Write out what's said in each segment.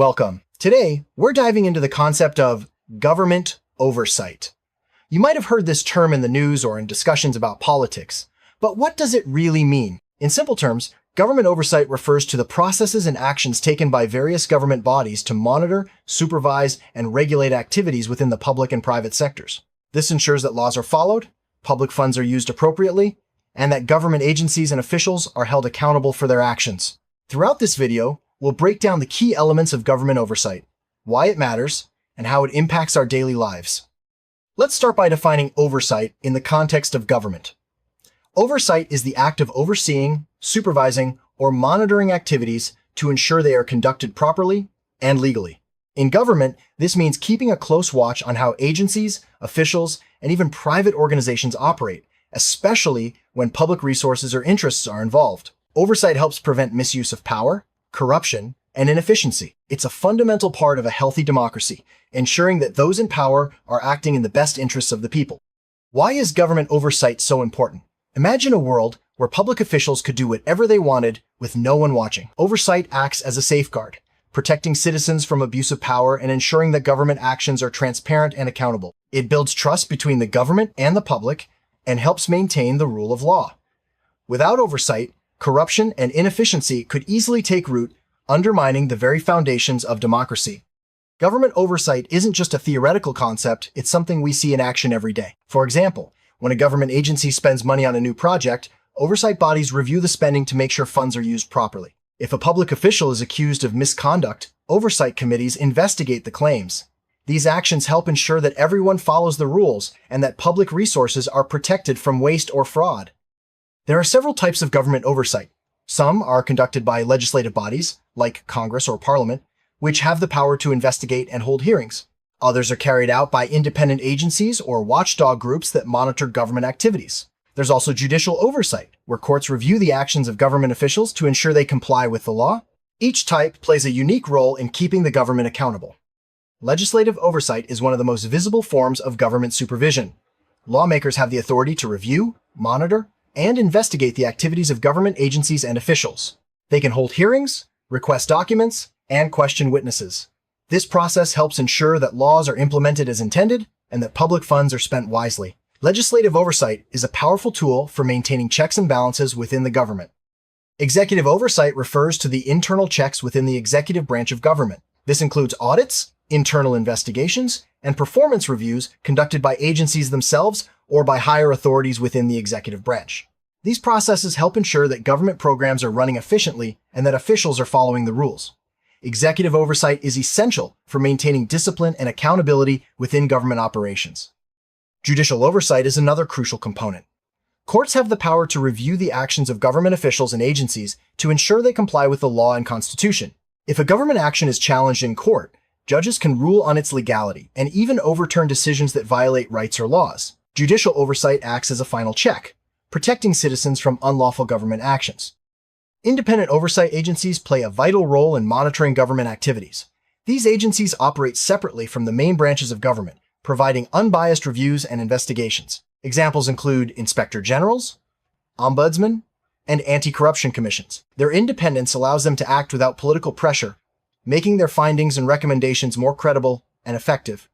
Welcome. Today, we're diving into the concept of government oversight. You might have heard this term in the news or in discussions about politics, but what does it really mean? In simple terms, government oversight refers to the processes and actions taken by various government bodies to monitor, supervise, and regulate activities within the public and private sectors. This ensures that laws are followed, public funds are used appropriately, and that government agencies and officials are held accountable for their actions. Throughout this video, we'll break down the key elements of government oversight, why it matters, and how it impacts our daily lives. Let's start by defining oversight in the context of government. Oversight is the act of overseeing, supervising, or monitoring activities to ensure they are conducted properly and legally. In government, this means keeping a close watch on how agencies, officials, and even private organizations operate, especially when public resources or interests are involved. Oversight helps prevent misuse of power, corruption, and inefficiency. It's a fundamental part of a healthy democracy, ensuring that those in power are acting in the best interests of the people. Why is government oversight so important? Imagine a world where public officials could do whatever they wanted with no one watching. Oversight acts as a safeguard, protecting citizens from abuse of power and ensuring that government actions are transparent and accountable. It builds trust between the government and the public and helps maintain the rule of law. Without oversight, corruption and inefficiency could easily take root, undermining the very foundations of democracy. Government oversight isn't just a theoretical concept, it's something we see in action every day. For example, when a government agency spends money on a new project, oversight bodies review the spending to make sure funds are used properly. If a public official is accused of misconduct, oversight committees investigate the claims. These actions help ensure that everyone follows the rules and that public resources are protected from waste or fraud. There are several types of government oversight. Some are conducted by legislative bodies, like Congress or Parliament, which have the power to investigate and hold hearings. Others are carried out by independent agencies or watchdog groups that monitor government activities. There's also judicial oversight, where courts review the actions of government officials to ensure they comply with the law. Each type plays a unique role in keeping the government accountable. Legislative oversight is one of the most visible forms of government supervision. Lawmakers have the authority to review, monitor, and investigate the activities of government agencies and officials. They can hold hearings, request documents, and question witnesses. This process helps ensure that laws are implemented as intended and that public funds are spent wisely. Legislative oversight is a powerful tool for maintaining checks and balances within the government. Executive oversight refers to the internal checks within the executive branch of government. This includes audits, internal investigations, and performance reviews conducted by agencies themselves or by higher authorities within the executive branch. These processes help ensure that government programs are running efficiently and that officials are following the rules. Executive oversight is essential for maintaining discipline and accountability within government operations. Judicial oversight is another crucial component. Courts have the power to review the actions of government officials and agencies to ensure they comply with the law and constitution. If a government action is challenged in court, judges can rule on its legality and even overturn decisions that violate rights or laws. Judicial oversight acts as a final check, protecting citizens from unlawful government actions. Independent oversight agencies play a vital role in monitoring government activities. These agencies operate separately from the main branches of government, providing unbiased reviews and investigations. Examples include inspector generals, ombudsmen, and anti-corruption commissions. Their independence allows them to act without political pressure, making their findings and recommendations more credible and effective.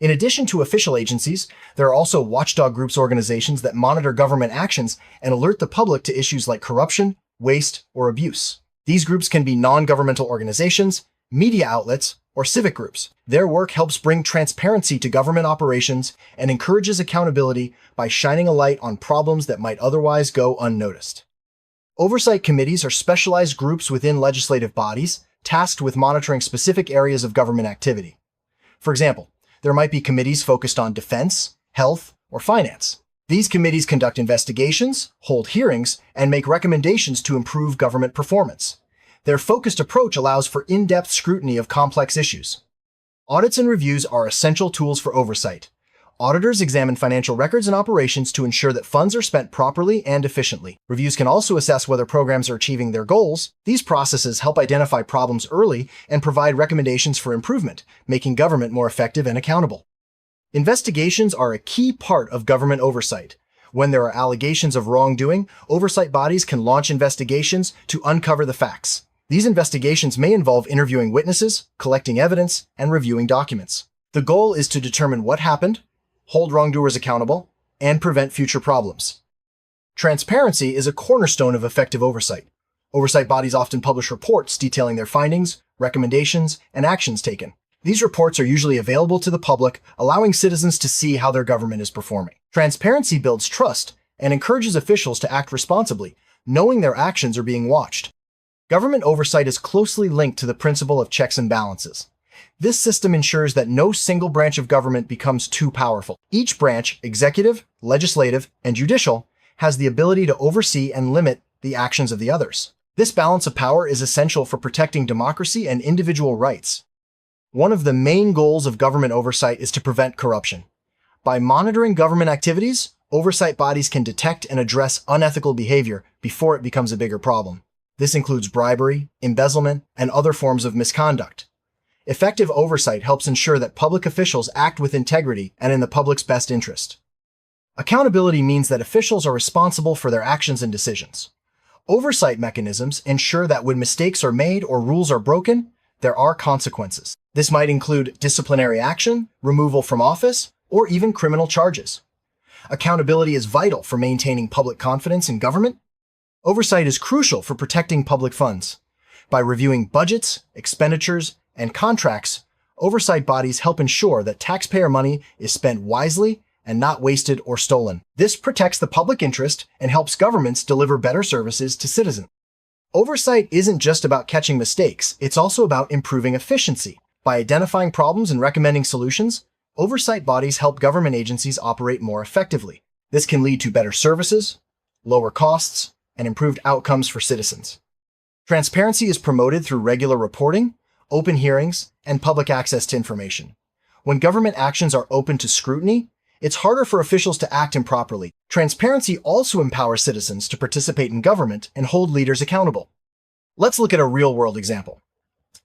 In addition to official agencies, there are also watchdog groups organizations that monitor government actions and alert the public to issues like corruption, waste, or abuse. These groups can be non-governmental organizations, media outlets, or civic groups. Their work helps bring transparency to government operations and encourages accountability by shining a light on problems that might otherwise go unnoticed. Oversight committees are specialized groups within legislative bodies tasked with monitoring specific areas of government activity. For example, there might be committees focused on defense, health, or finance. These committees conduct investigations, hold hearings, and make recommendations to improve government performance. Their focused approach allows for in-depth scrutiny of complex issues. Audits and reviews are essential tools for oversight. Auditors examine financial records and operations to ensure that funds are spent properly and efficiently. Reviews can also assess whether programs are achieving their goals. These processes help identify problems early and provide recommendations for improvement, making government more effective and accountable. Investigations are a key part of government oversight. When there are allegations of wrongdoing, oversight bodies can launch investigations to uncover the facts. These investigations may involve interviewing witnesses, collecting evidence, and reviewing documents. The goal is to determine what happened, hold wrongdoers accountable, and prevent future problems. Transparency is a cornerstone of effective oversight. Oversight bodies often publish reports detailing their findings, recommendations, and actions taken. These reports are usually available to the public, allowing citizens to see how their government is performing. Transparency builds trust and encourages officials to act responsibly, knowing their actions are being watched. Government oversight is closely linked to the principle of checks and balances. This system ensures that no single branch of government becomes too powerful. Each branch, executive, legislative, and judicial, has the ability to oversee and limit the actions of the others. This balance of power is essential for protecting democracy and individual rights. One of the main goals of government oversight is to prevent corruption. By monitoring government activities, oversight bodies can detect and address unethical behavior before it becomes a bigger problem. This includes bribery, embezzlement, and other forms of misconduct. Effective oversight helps ensure that public officials act with integrity and in the public's best interest. Accountability means that officials are responsible for their actions and decisions. Oversight mechanisms ensure that when mistakes are made or rules are broken, there are consequences. This might include disciplinary action, removal from office, or even criminal charges. Accountability is vital for maintaining public confidence in government. Oversight is crucial for protecting public funds. By reviewing budgets, expenditures, and contracts, oversight bodies help ensure that taxpayer money is spent wisely and not wasted or stolen. This protects the public interest and helps governments deliver better services to citizens. Oversight isn't just about catching mistakes, it's also about improving efficiency. By identifying problems and recommending solutions, oversight bodies help government agencies operate more effectively. This can lead to better services, lower costs, and improved outcomes for citizens. Transparency is promoted through regular reporting, open hearings, and public access to information. When government actions are open to scrutiny, it's harder for officials to act improperly. Transparency also empowers citizens to participate in government and hold leaders accountable. Let's look at a real-world example.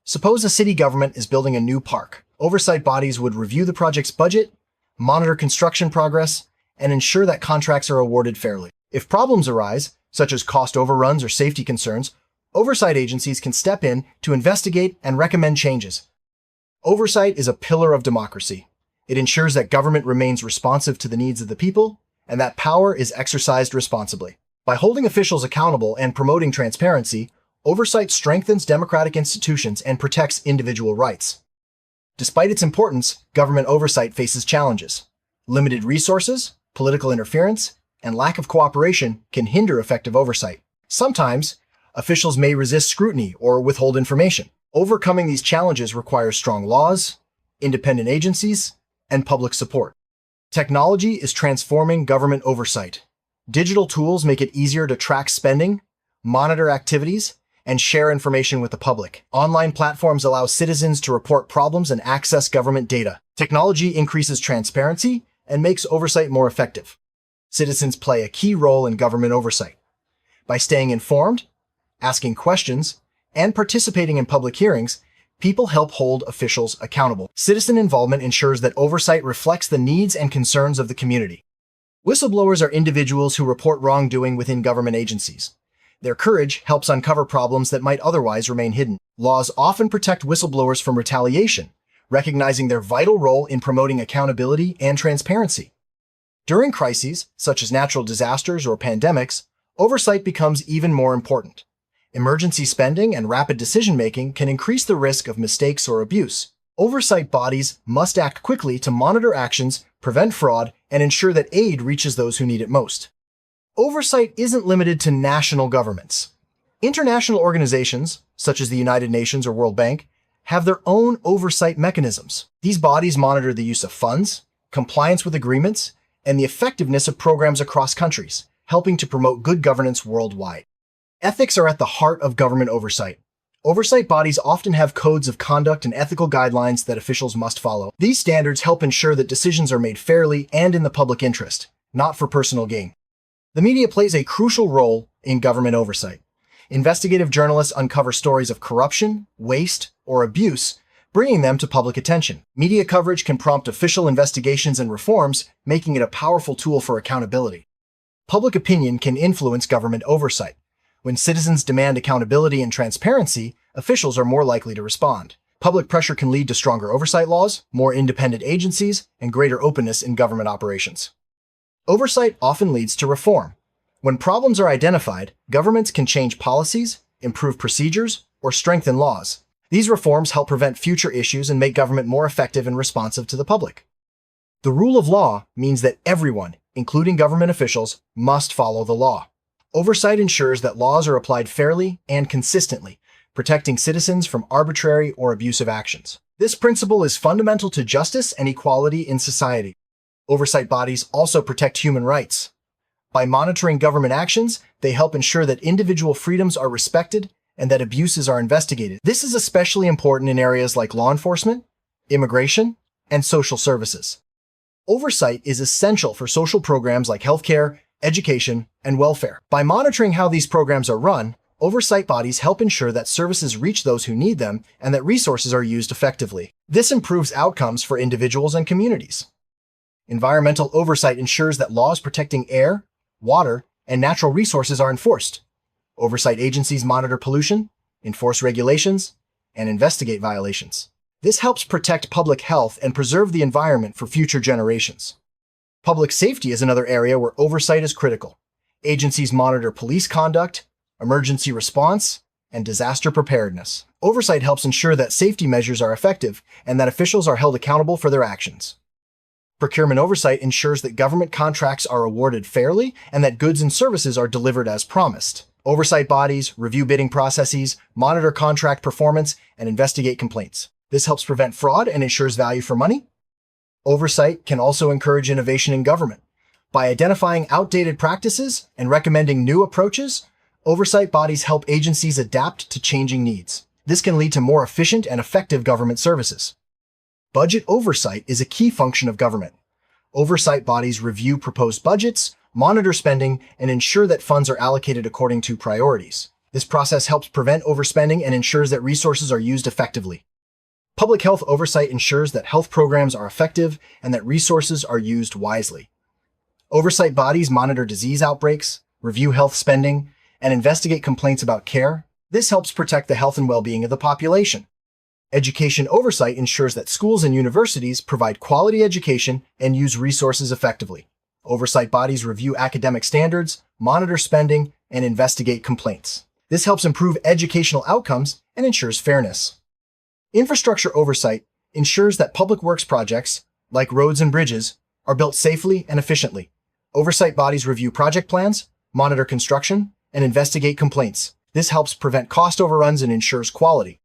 Suppose a city government is building a new park. Oversight bodies would review the project's budget, monitor construction progress, and ensure that contracts are awarded fairly. If problems arise, such as cost overruns or safety concerns, oversight agencies can step in to investigate and recommend changes. Oversight is a pillar of democracy. It ensures that government remains responsive to the needs of the people and that power is exercised responsibly. By holding officials accountable and promoting transparency, oversight strengthens democratic institutions and protects individual rights. Despite its importance, government oversight faces challenges. Limited resources, political interference, and lack of cooperation can hinder effective oversight. Sometimes, officials may resist scrutiny or withhold information. Overcoming these challenges requires strong laws, independent agencies, and public support. Technology is transforming government oversight. Digital tools make it easier to track spending, monitor activities, and share information with the public. Online platforms allow citizens to report problems and access government data. Technology increases transparency and makes oversight more effective. Citizens play a key role in government oversight. By staying informed, asking questions, and participating in public hearings, people help hold officials accountable. Citizen involvement ensures that oversight reflects the needs and concerns of the community. Whistleblowers are individuals who report wrongdoing within government agencies. Their courage helps uncover problems that might otherwise remain hidden. Laws often protect whistleblowers from retaliation, recognizing their vital role in promoting accountability and transparency. During crises, such as natural disasters or pandemics, oversight becomes even more important. Emergency spending and rapid decision-making can increase the risk of mistakes or abuse. Oversight bodies must act quickly to monitor actions, prevent fraud, and ensure that aid reaches those who need it most. Oversight isn't limited to national governments. International organizations, such as the United Nations or World Bank, have their own oversight mechanisms. These bodies monitor the use of funds, compliance with agreements, and the effectiveness of programs across countries, helping to promote good governance worldwide. Ethics are at the heart of government oversight. Oversight bodies often have codes of conduct and ethical guidelines that officials must follow. These standards help ensure that decisions are made fairly and in the public interest, not for personal gain. The media plays a crucial role in government oversight. Investigative journalists uncover stories of corruption, waste, or abuse, bringing them to public attention. Media coverage can prompt official investigations and reforms, making it a powerful tool for accountability. Public opinion can influence government oversight. When citizens demand accountability and transparency, officials are more likely to respond. Public pressure can lead to stronger oversight laws, more independent agencies, and greater openness in government operations. Oversight often leads to reform. When problems are identified, governments can change policies, improve procedures, or strengthen laws. These reforms help prevent future issues and make government more effective and responsive to the public. The rule of law means that everyone, including government officials, must follow the law. Oversight ensures that laws are applied fairly and consistently, protecting citizens from arbitrary or abusive actions. This principle is fundamental to justice and equality in society. Oversight bodies also protect human rights. By monitoring government actions, they help ensure that individual freedoms are respected and that abuses are investigated. This is especially important in areas like law enforcement, immigration, and social services. Oversight is essential for social programs like healthcare, education, and welfare. By monitoring how these programs are run, oversight bodies help ensure that services reach those who need them and that resources are used effectively. This improves outcomes for individuals and communities. Environmental oversight ensures that laws protecting air, water, and natural resources are enforced. Oversight agencies monitor pollution, enforce regulations, and investigate violations. This helps protect public health and preserve the environment for future generations. Public safety is another area where oversight is critical. Agencies monitor police conduct, emergency response, and disaster preparedness. Oversight helps ensure that safety measures are effective and that officials are held accountable for their actions. Procurement oversight ensures that government contracts are awarded fairly and that goods and services are delivered as promised. Oversight bodies review bidding processes, monitor contract performance, and investigate complaints. This helps prevent fraud and ensures value for money. Oversight can also encourage innovation in government. By identifying outdated practices and recommending new approaches, oversight bodies help agencies adapt to changing needs. This can lead to more efficient and effective government services. Budget oversight is a key function of government. Oversight bodies review proposed budgets, monitor spending, and ensure that funds are allocated according to priorities. This process helps prevent overspending and ensures that resources are used effectively. Public health oversight ensures that health programs are effective and that resources are used wisely. Oversight bodies monitor disease outbreaks, review health spending, and investigate complaints about care. This helps protect the health and well-being of the population. Education oversight ensures that schools and universities provide quality education and use resources effectively. Oversight bodies review academic standards, monitor spending, and investigate complaints. This helps improve educational outcomes and ensures fairness. Infrastructure oversight ensures that public works projects, like roads and bridges, are built safely and efficiently. Oversight bodies review project plans, monitor construction, and investigate complaints. This helps prevent cost overruns and ensures quality.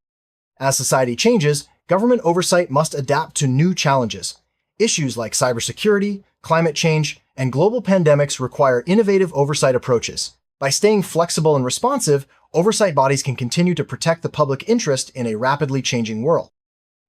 As society changes, government oversight must adapt to new challenges. Issues like cybersecurity, climate change, and global pandemics require innovative oversight approaches. By staying flexible and responsive, oversight bodies can continue to protect the public interest in a rapidly changing world.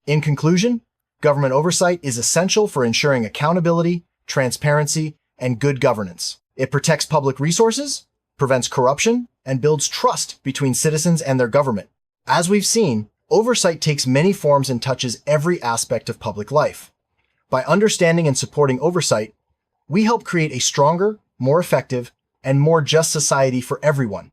In conclusion, government oversight is essential for ensuring accountability, transparency, and good governance. It protects public resources, prevents corruption, and builds trust between citizens and their government. As we've seen, oversight takes many forms and touches every aspect of public life. By understanding and supporting oversight, we help create a stronger, more effective, and more just society for everyone.